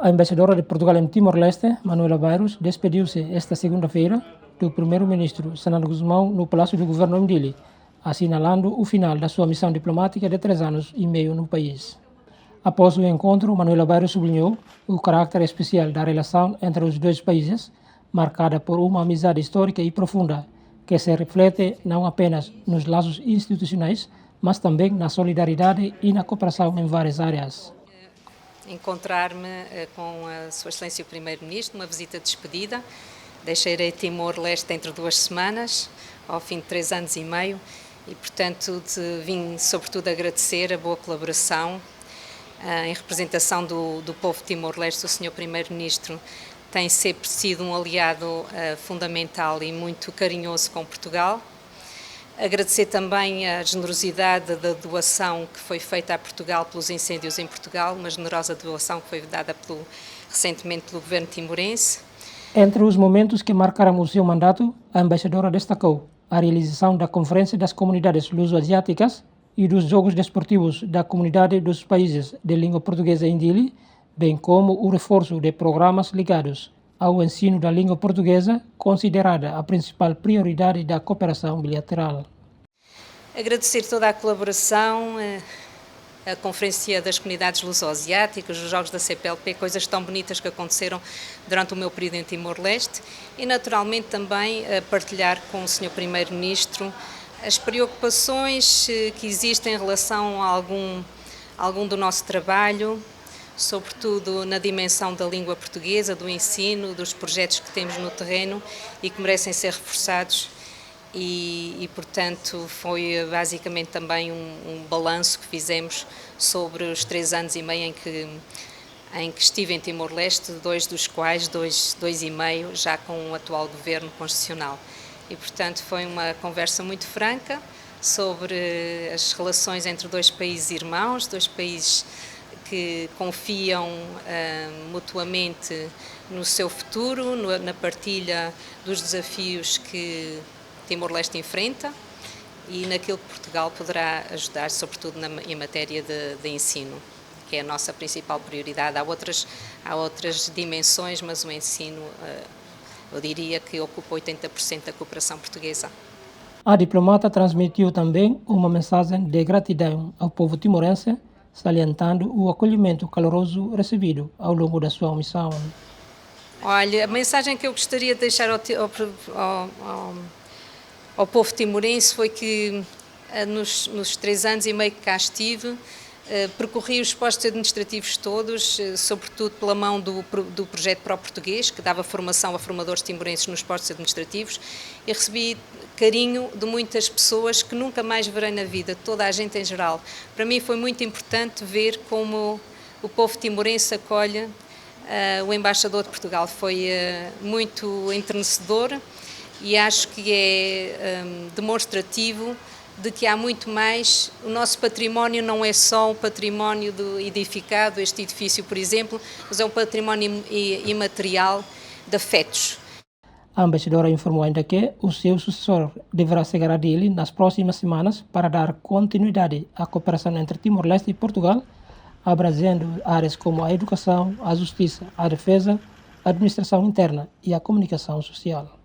A embaixadora de Portugal em Timor-Leste, Manuela Bairros, despediu-se esta segunda-feira do primeiro-ministro Sanando Guzmão no Palácio do Governo em Dili, assinalando o final da sua missão diplomática de 3 anos e meio no país. Após o encontro, Manuela Bairros sublinhou o caráter especial da relação entre os dois países, marcada por uma amizade histórica e profunda, que se reflete não apenas nos laços institucionais, mas também na solidariedade e na cooperação em várias áreas. Encontrar-me com a Sua Excelência o Primeiro-Ministro, uma visita de despedida. Deixarei Timor-Leste entre 2 semanas, ao fim de 3 anos e meio, e, portanto, vim sobretudo agradecer a boa colaboração em representação do povo de Timor-Leste. O Sr. Primeiro-Ministro tem sempre sido um aliado fundamental e muito carinhoso com Portugal. Agradecer também a generosidade da doação que foi feita a Portugal pelos incêndios em Portugal, uma generosa doação que foi dada recentemente pelo governo timorense. Entre os momentos que marcaram o seu mandato, a embaixadora destacou a realização da Conferência das Comunidades Luso-Asiáticas e dos Jogos Desportivos da Comunidade dos Países de Língua Portuguesa em Dili, bem como o reforço de programas ligados ao ensino da língua portuguesa, considerada a principal prioridade da cooperação bilateral. Agradecer toda a colaboração, a Conferência das Comunidades Luso-Asiáticas, os Jogos da CPLP, coisas tão bonitas que aconteceram durante o meu período em Timor-Leste, e naturalmente também partilhar com o Sr. Primeiro-Ministro as preocupações que existem em relação a algum do nosso trabalho, sobretudo na dimensão da língua portuguesa, do ensino, dos projetos que temos no terreno e que merecem ser reforçados. E portanto, foi basicamente também um balanço que fizemos sobre os 3 anos e meio em que estive em Timor-Leste, 2 dos quais, 2,5, já com o atual governo constitucional. E portanto foi uma conversa muito franca sobre as relações entre 2 países irmãos, 2 países que confiam mutuamente no seu futuro, na partilha dos desafios que Timor-Leste enfrenta e naquilo que Portugal poderá ajudar, sobretudo em matéria de ensino, que é a nossa principal prioridade. Há outras dimensões, mas o ensino, eu diria que ocupa 80% da cooperação portuguesa. A diplomata transmitiu também uma mensagem de gratidão ao povo timorense, salientando o acolhimento caloroso recebido ao longo da sua missão. Olha, a mensagem que eu gostaria de deixar ao povo timorense foi que nos 3 anos e meio que cá estive, percorri os postos administrativos todos, sobretudo pela mão do projeto Pró-Português, que dava formação a formadores timorenses nos postos administrativos, e recebi carinho de muitas pessoas que nunca mais verei na vida, toda a gente em geral. Para mim foi muito importante ver como o povo timorense acolhe o embaixador de Portugal. Foi muito enternecedor e acho que é demonstrativo de que há muito mais. O nosso património não é só o património edificado, este edifício, por exemplo, mas é um património imaterial de afetos. A embaixadora informou ainda que o seu sucessor deverá chegar a Dili nas próximas semanas para dar continuidade à cooperação entre Timor-Leste e Portugal, abrangendo áreas como a educação, a justiça, a defesa, a administração interna e a comunicação social.